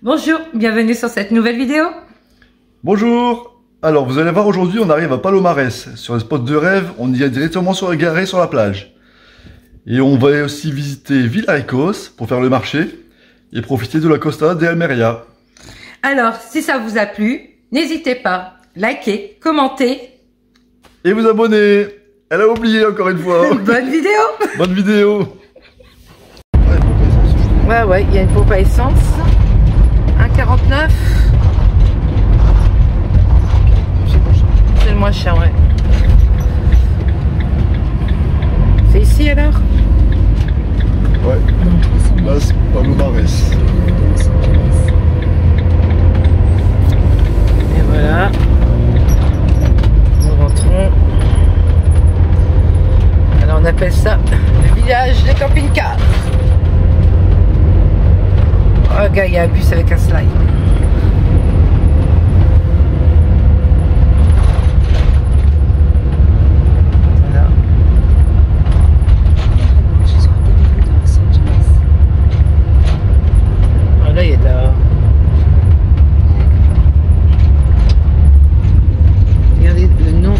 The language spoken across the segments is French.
Bonjour, bienvenue sur cette nouvelle vidéo. Bonjour. Alors vous allez voir, aujourd'hui on arrive à Palomares. Sur le spot de rêve, on y est directement garé sur la plage. Et on va aussi visiter Villaricos pour faire le marché et profiter de la Costa de Almeria. Alors, si ça vous a plu, n'hésitez pas, likez, commentez. Et vous abonner. Elle a oublié encore une fois. Bonne vidéo. Bonne vidéo. Ouais, il y a une pompe à essence. 1,49. C'est le moins cher, ouais. C'est ici alors? Ouais. Las Palomares. Et voilà. Nous rentrons. Alors on appelle ça le village des camping-cars. Oh gars, il y a un bus avec un slide. Voilà. Ah là, il y a de la... Regardez le nom.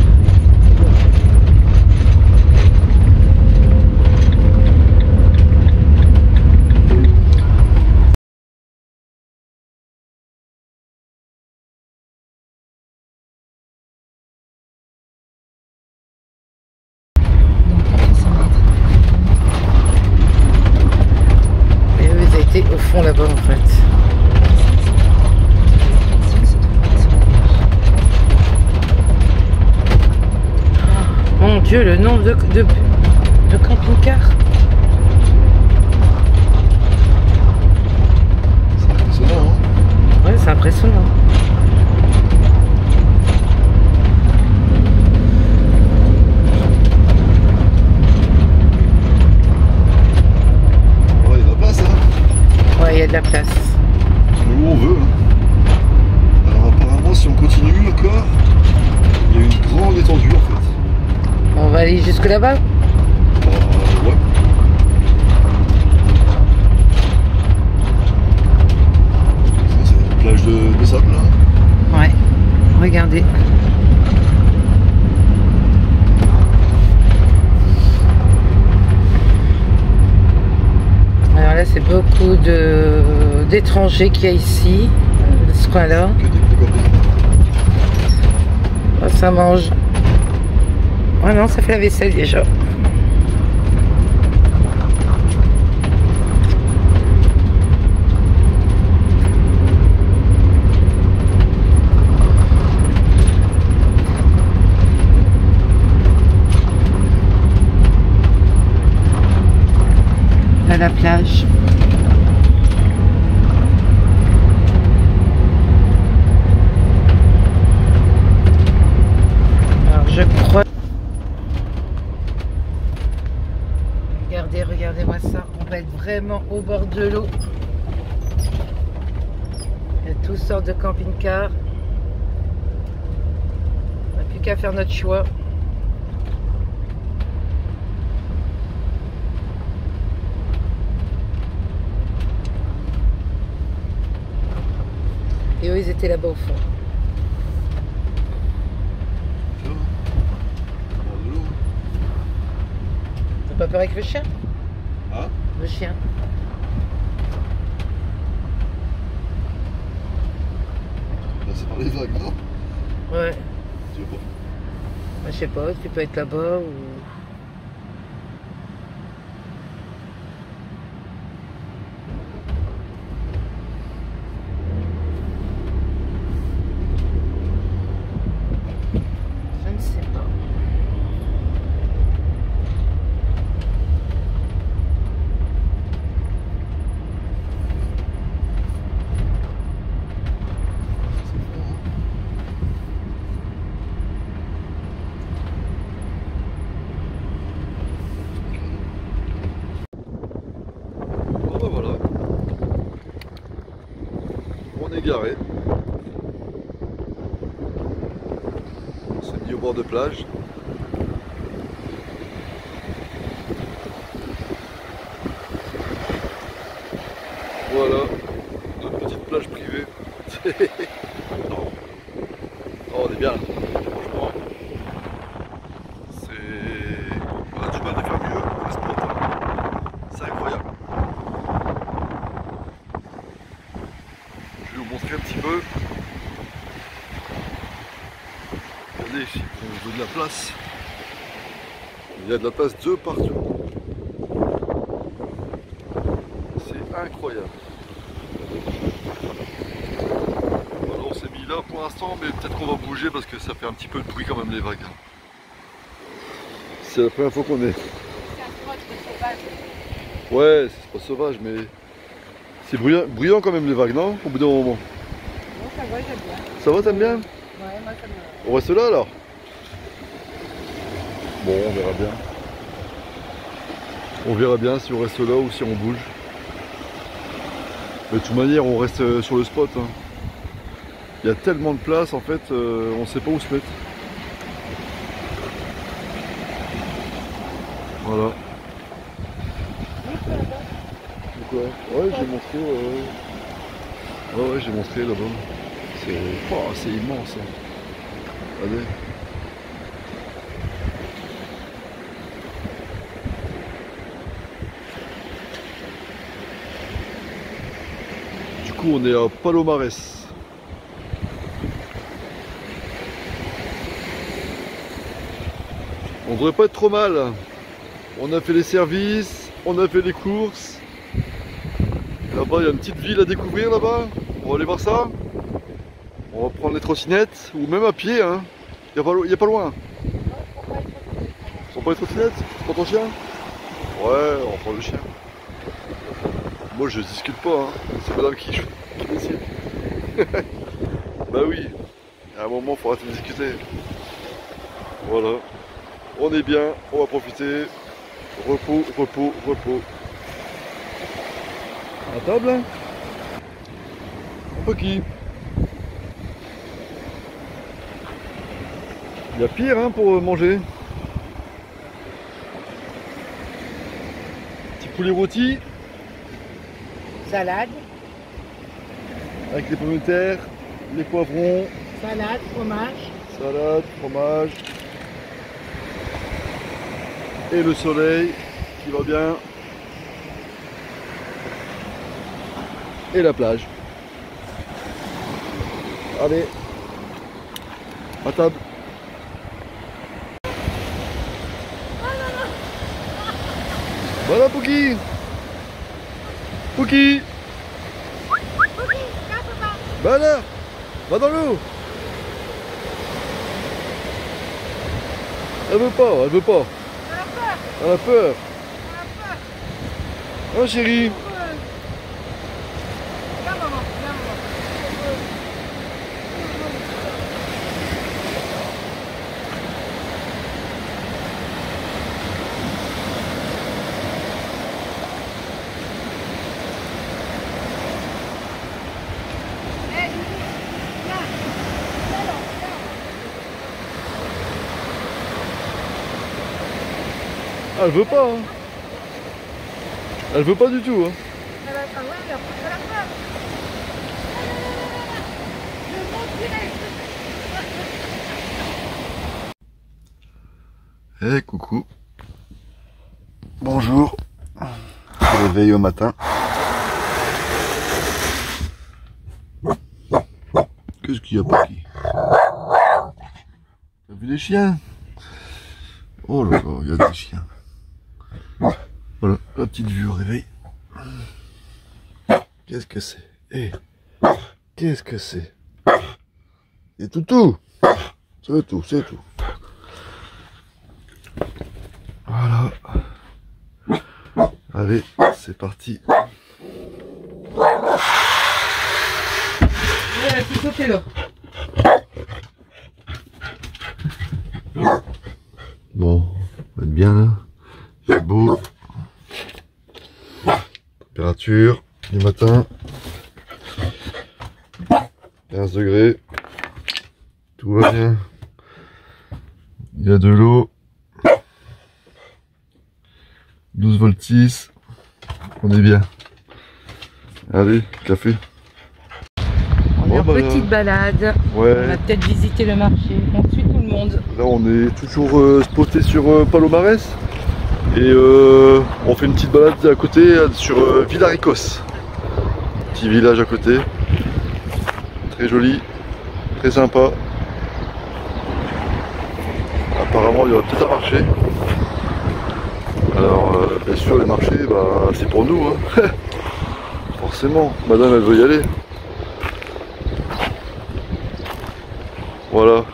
Au fond là-bas en fait. Oh, mon Dieu, le nombre de camping-cars. C'est impressionnant, hein? Ouais, c'est impressionnant. Il y a de la place. On met où on veut. Hein. Alors apparemment, si on continue encore, il y a une grande étendue en fait. On va aller jusque là-bas. Ouais. Ça, c'est une plage de sable là. Ouais. Regardez. Alors là, c'est beaucoup d'étrangers qu'il y a ici, de ce coin-là. Oh, ça mange. Oh non, ça fait la vaisselle déjà. À la plage. Alors je crois... Regardez-moi ça. On va être vraiment au bord de l'eau. Il y a toutes sortes de camping-cars. On n'a plus qu'à faire notre choix. Et eux, ils étaient là-bas au fond. T'as pas peur avec le chien? Hein? Le chien. Là, c'est par les vagues, non? Ouais. Tu veux pas? Je sais pas, tu peux être là-bas ou... Je ne sais pas. Garé. On s'est mis au bord de plage. Voilà, notre petite plage. plage privée. Non. Oh, on est bien là. Franchement, on a du mal à faire mieux pour le spot. C'est incroyable. Je vais vous montrer un petit peu. Regardez ici, on veut de la place. Il y a de la place de partout. C'est incroyable. Voilà, on s'est mis là pour l'instant, mais peut-être qu'on va bouger parce que ça fait un petit peu de bruit quand même les vagues. C'est la première fois qu'on est. C'est un spot sauvage. Ouais, c'est pas sauvage, mais c'est bruyant quand même les vagues, non? Au bout d'un moment. Non, ça va, j'aime bien. Ça va, t'aimes bien? Ouais, moi ça me... On reste là alors? Bon, on verra bien. On verra bien si on reste là ou si on bouge. Mais de toute manière, on reste sur le spot. Hein. Il y a tellement de place en fait, on sait pas où se mettre. Voilà. Quoi? Ouais, j'ai montré. Ouais, j'ai montré là-bas. C'est immense. Hein. Regardez. Du coup, on est à Palomares. On devrait pas être trop mal. On a fait les services, on a fait les courses. Là-bas, il y a une petite ville à découvrir là-bas. On va aller voir ça. On va prendre les trottinettes, ou même à pied. Hein. Il n'y a pas loin. On prend les trottinettes? Tu prends ton chien? Ouais, on prend le chien. Moi, je discute pas. Hein. C'est madame qui décide. Bah oui. À un moment, il faut arrêter de discuter. Voilà. On est bien, on va profiter. Repos, repos, repos. À table, hein? Un peu qui? Il y a pire hein, pour manger. Petit poulet rôti. Salade. Avec les pommes de terre, les poivrons. Salade, fromage. Salade, fromage. Et le soleil qui va bien. Et la plage. Allez, à table. Voilà Pouki. Pouki. Bah là, va dans l'eau. Elle veut pas, elle veut pas. Elle a peur. Oh chérie. Elle veut pas. Hein. Elle veut pas du tout. Hein. Eh coucou. Bonjour. Je réveille au matin. Qu'est-ce qu'il y a pas qui? T'as vu des chiens? Oh là là, il y a des chiens. Voilà, la petite vue au réveil. Qu'est-ce que c'est? Eh, qu'est-ce que c'est? C'est toutou. C'est tout, c'est tout. Voilà. Allez, c'est parti. Bon, on va être bien là. C'est beau. Température du matin. 15 degrés. Tout va bien. Il y a de l'eau. 12 volts 6. On est bien. Allez, café. On est en petite balade. Ouais. On va peut-être visiter le marché. On suit tout le monde. Là on est toujours spoté sur Palomares. Et on fait une petite balade à côté sur Villaricos. Petit village à côté. Très joli. Très sympa. Apparemment il y aura peut-être un marché. Alors bien sûr les marchés bah, c'est pour nous hein. Forcément, madame elle veut y aller. Voilà.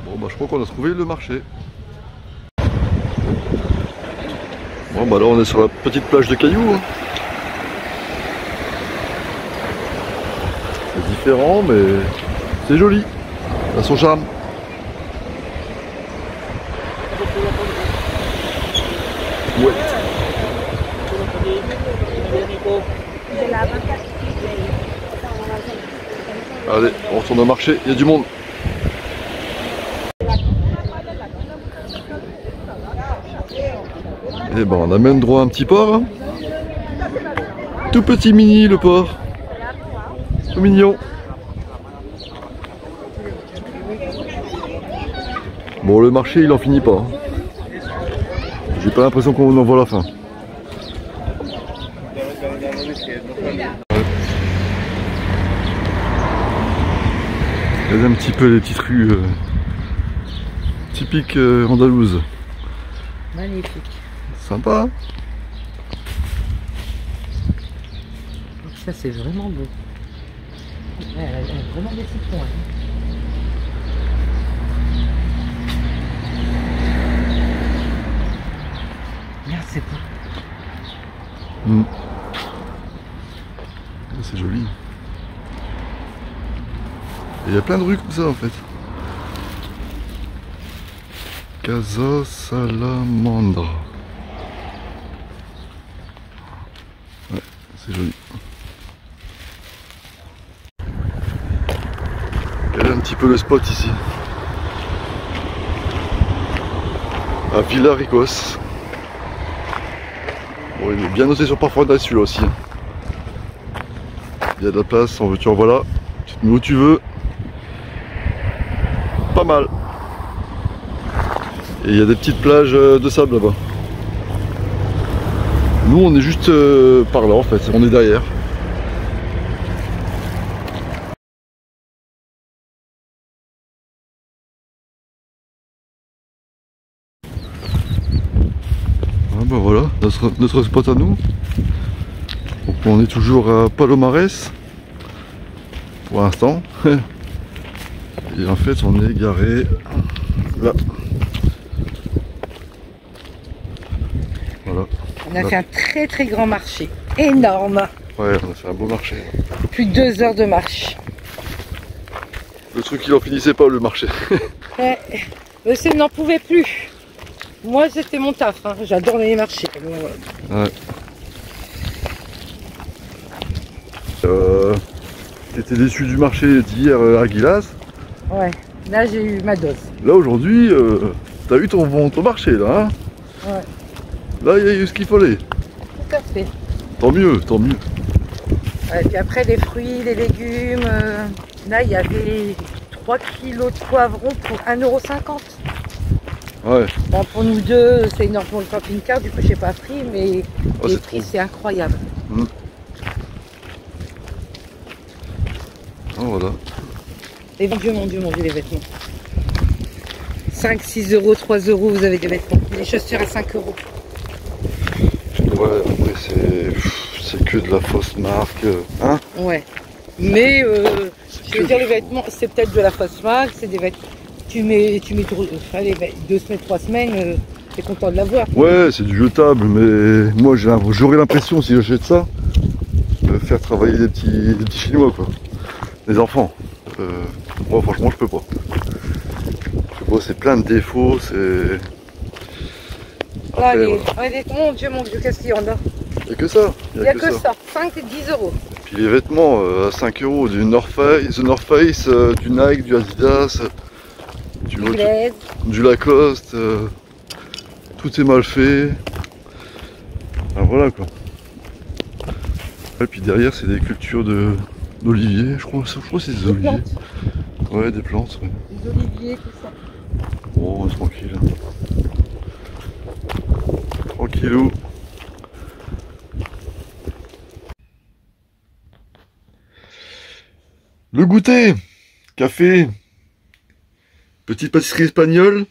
Bon bah je crois qu'on a trouvé le marché. Bon bah là on est sur la petite plage de cailloux hein. C'est différent mais c'est joli. Ça a son charme. Ouais. Allez, on retourne au marché, il y a du monde. Et ben on amène droit à un petit port. Hein. Tout petit mini le port. Tout mignon. Bon le marché il en finit pas. Hein. J'ai pas l'impression qu'on en voit la fin. Regardez un petit peu les petites rues typiques andalouses. Magnifique. Sympa. Hein. Ça c'est vraiment beau. Elle a vraiment des citrons. Hein. Regarde, c'est beau. Mmh. C'est joli. Il y a plein de rues comme ça en fait. Casa Salamandra. Ouais, c'est joli. Regardez un petit peu le spot ici. À Villaricos. Bon, il est bien noté sur Parfois celui-là aussi. Il y a de la place, en veux-tu en voilà. Tu te mets où tu veux. Pas mal. Et il y a des petites plages de sable là-bas. Nous on est juste par là en fait, on est derrière. Ah bah voilà, notre spot à nous. Donc on est toujours à Palomares pour l'instant. Et en fait on est garé là. Voilà. On a fait un très très grand marché. Énorme. Ouais, on a fait un beau marché. Plus de 2 heures de marche. Le truc il en finissait pas le marché. Ouais. Monsieur n'en pouvait plus. Moi c'était mon taf, hein. J'adore les marchés. Ouais. T'étais déçu du marché d'hier à Aguilas. Ouais, là j'ai eu ma dose. Là aujourd'hui, t'as eu ton marché là. Hein Ouais. là il y a eu ce qu'il fallait. Tout à fait. Tant mieux, tant mieux. Ouais, puis après les fruits, les légumes, là il y avait 3 kilos de poivrons pour 1,50 €. Ouais. Bon, pour nous deux, c'est énorme pour le camping-car, du coup j'ai pas pris, mais Oh, les c'est prix trop. c'est incroyable. Mmh. Oh, voilà. Et mon Dieu, les vêtements. 5, 6 €, 3 €, vous avez des vêtements. Les chaussures à 5 €. Ouais, après c'est que de la fausse marque. Hein. Ouais. Mais je veux dire, les vêtements, c'est peut-être de la fausse marque, c'est des vêtements. Tu mets 2 semaines, 3 semaines, t'es content de l'avoir. Ouais, c'est du jetable, mais moi j'aurais l'impression si j'achète ça faire travailler des petits Chinois, quoi. Des enfants. Moi franchement je peux pas. C'est plein de défauts, c'est... Là, mon Dieu, qu'est-ce qu'il y en a? Il n'y a que ça. Il n'y a que ça. 5 et 10 euros. Puis les vêtements à 5 euros, du North Face, du Nike, du Adidas, du Lacoste, tout est mal fait. Alors voilà quoi. Et puis derrière c'est des cultures d'oliviers, je crois que c'est des oliviers. Plantes. Ouais, des plantes. Ouais. Des oliviers, tout ça. Oh, tranquille. Tranquillou. Le goûter, café, petite pâtisserie espagnole.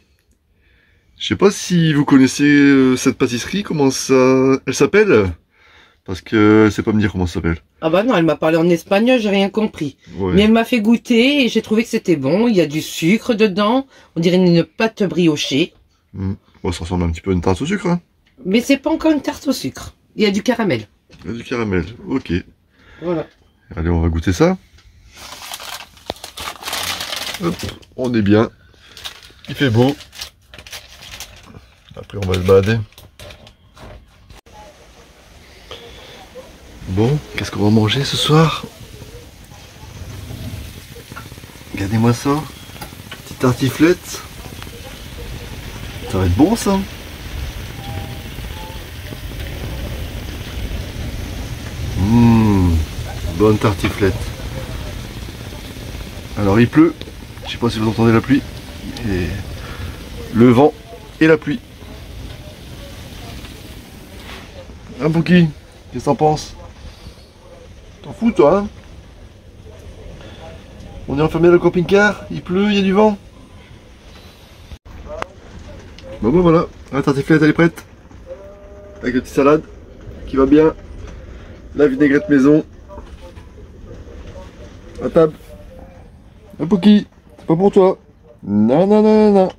Je sais pas si vous connaissez cette pâtisserie, comment ça, elle s'appelle? Parce que elle sait pas me dire comment ça s'appelle. Ah bah non, elle m'a parlé en espagnol, j'ai rien compris. Ouais. Mais elle m'a fait goûter et j'ai trouvé que c'était bon. Il y a du sucre dedans, on dirait une pâte briochée. Bon, ça ressemble un petit peu à une tarte au sucre. Hein. Mais c'est pas encore une tarte au sucre. Il y a du caramel. Il y a du caramel, ok. Voilà. Allez, on va goûter ça. Hop, on est bien. Il fait beau. Après, on va se balader. Bon, qu'est-ce qu'on va manger ce soir? Regardez-moi ça. Petite tartiflette. Ça va être bon ça. Bonne tartiflette. Alors il pleut. Je sais pas si vous entendez la pluie. Et le vent et la pluie. Hein Pouki, qu'est-ce que t'en penses? T'en fous toi hein? On est enfermé dans le camping-car, il pleut, il y a du vent. Bon voilà, la tartiflette elle est prête. Avec la petite salade qui va bien. La vinaigrette maison. À table. Un Pouki, c'est pas pour toi. Non, non, non, non, non.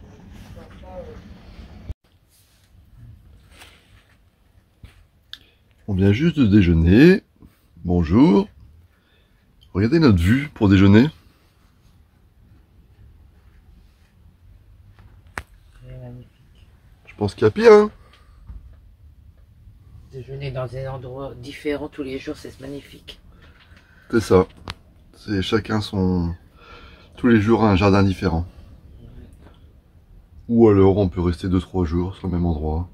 On vient juste de déjeuner. Bonjour. Regardez notre vue pour déjeuner. Je pense qu'il y a pire, hein. Déjeuner dans des endroits différents tous les jours, c'est magnifique. C'est ça. C'est chacun son... Tous les jours un jardin différent. Ou alors on peut rester 2-3 jours sur le même endroit.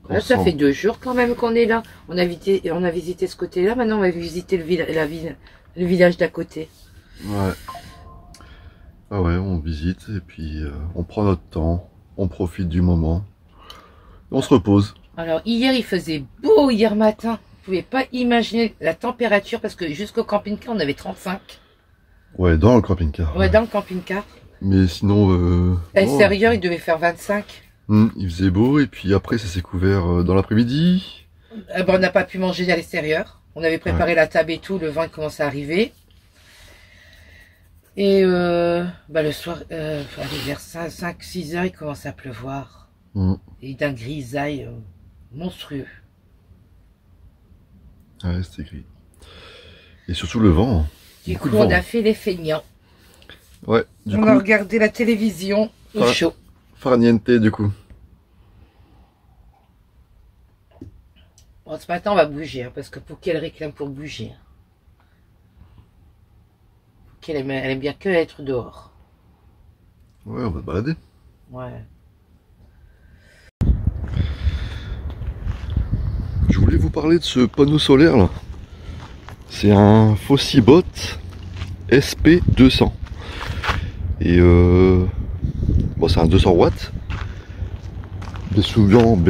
Là, ça fait 2 jours quand même qu'on est là. On a visité ce côté-là. Maintenant, on va visiter le village d'à côté. Ouais. Ah ouais, on visite et puis on prend notre temps. On profite du moment. On se repose. Alors, hier, il faisait beau hier matin. Vous pouvez pas imaginer la température parce que jusqu'au camping-car, on avait 35. Ouais, dans le camping-car. Ouais, dans le camping-car. Mais sinon... À l'extérieur, il devait faire 25. Il faisait beau et puis après ça s'est couvert dans l'après-midi. On n'a pas pu manger à l'extérieur. On avait préparé la table et tout, le vent commençait à arriver. Et le soir, vers 5-6 heures, il commençait à pleuvoir. Et d'un grisaille monstrueux. Ouais, c'était gris. Et surtout le vent. Du coup, on a fait les feignants. Ouais, on a regardé la télévision au chaud. Farniente du coup. Bon, ce matin on va bouger hein, parce que pour qu'elle réclame pour bouger. Elle aime bien que être dehors. Ouais, on va se balader. Ouais. Je voulais vous parler de ce panneau solaire là. C'est un Fossibot SP200. Et bon, c'est un 200 watts. Bien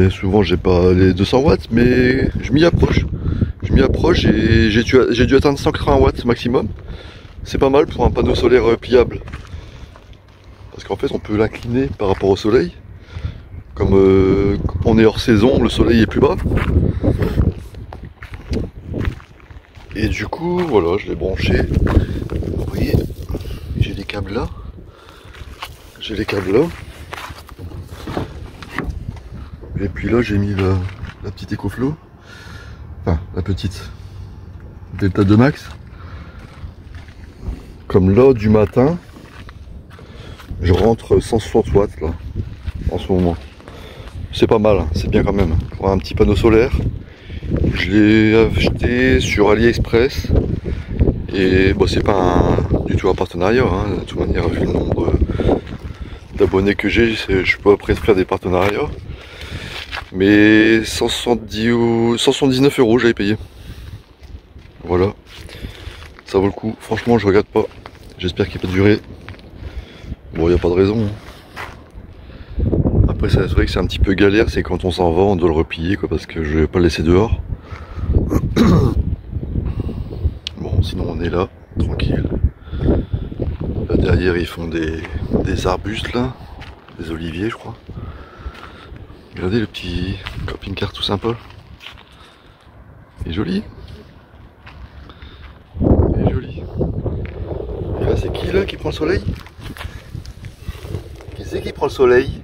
souvent j'ai pas les 200 watts, mais je m'y approche. Et j'ai dû atteindre 180 watts maximum. C'est pas mal pour un panneau solaire pliable. Parce qu'en fait on peut l'incliner par rapport au soleil. Comme on est hors saison, le soleil est plus bas. Et du coup, voilà, je l'ai branché. Vous voyez, j'ai les câbles là. Et puis là, j'ai mis la petite EcoFlow. Enfin, la petite. Delta 2 Max. Comme là du matin, je rentre 160 watts là, en ce moment. C'est pas mal, hein, c'est bien quand même. Pour un petit panneau solaire, je l'ai acheté sur AliExpress. Et bon, c'est pas du tout un partenariat, hein. De toute manière, vu le nombre d'abonnés que j'ai, je peux après faire des partenariats. Mais 170 ou 179 € j'avais payé. Voilà, ça vaut le coup. Franchement, je regrette pas. J'espère qu'il peut durer. Bon, il n'y a pas de raison. Après, c'est vrai que c'est un petit peu galère, c'est quand on s'en va, on doit le replier, quoi, parce que je vais pas le laisser dehors. Bon, sinon on est là, tranquille. Là derrière, ils font des arbustes là, des oliviers, je crois. Regardez le petit camping-car tout sympa. Il est joli. Il est joli. Et là, c'est qui là qui prend le soleil? Qui c'est qui prend le soleil?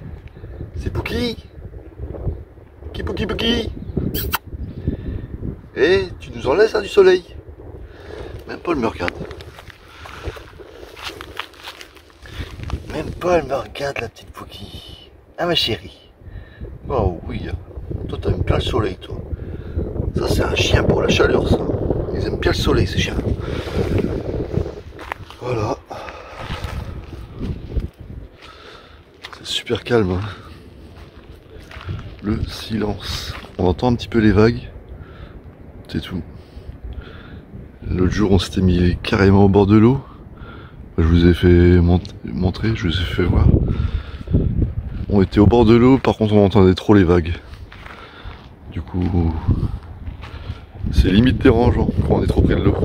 C'est Pouki. Qui Pouki Pouki? Eh, tu nous en laisses hein, du soleil? Même Paul me regarde. Même Paul me regarde, la petite Pouki. Ah ma chérie. Oh oui, toi t'aimes bien le soleil toi. Ça c'est un chien pour la chaleur ça. Ils aiment bien le soleil ces chiens. Voilà. C'est super calme. Hein. Le silence. On entend un petit peu les vagues. C'est tout. L'autre jour on s'était mis carrément au bord de l'eau. Je vous ai fait montrer, je vous ai fait voir. On était au bord de l'eau, par contre on entendait trop les vagues. Du coup, c'est limite dérangeant quand on est trop près de l'eau.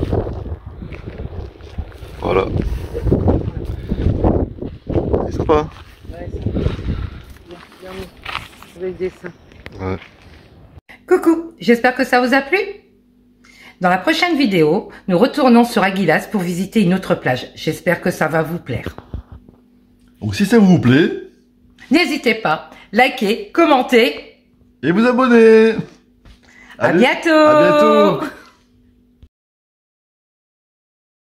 Voilà. C'est sympa. Ouais, c'est bien avec des dessins. Ouais. Coucou, j'espère que ça vous a plu. Dans la prochaine vidéo, nous retournons sur Aguilas pour visiter une autre plage. J'espère que ça va vous plaire. Donc si ça vous plaît, n'hésitez pas, likez, commentez. Et vous abonner. À Allez, bientôt. à bientôt.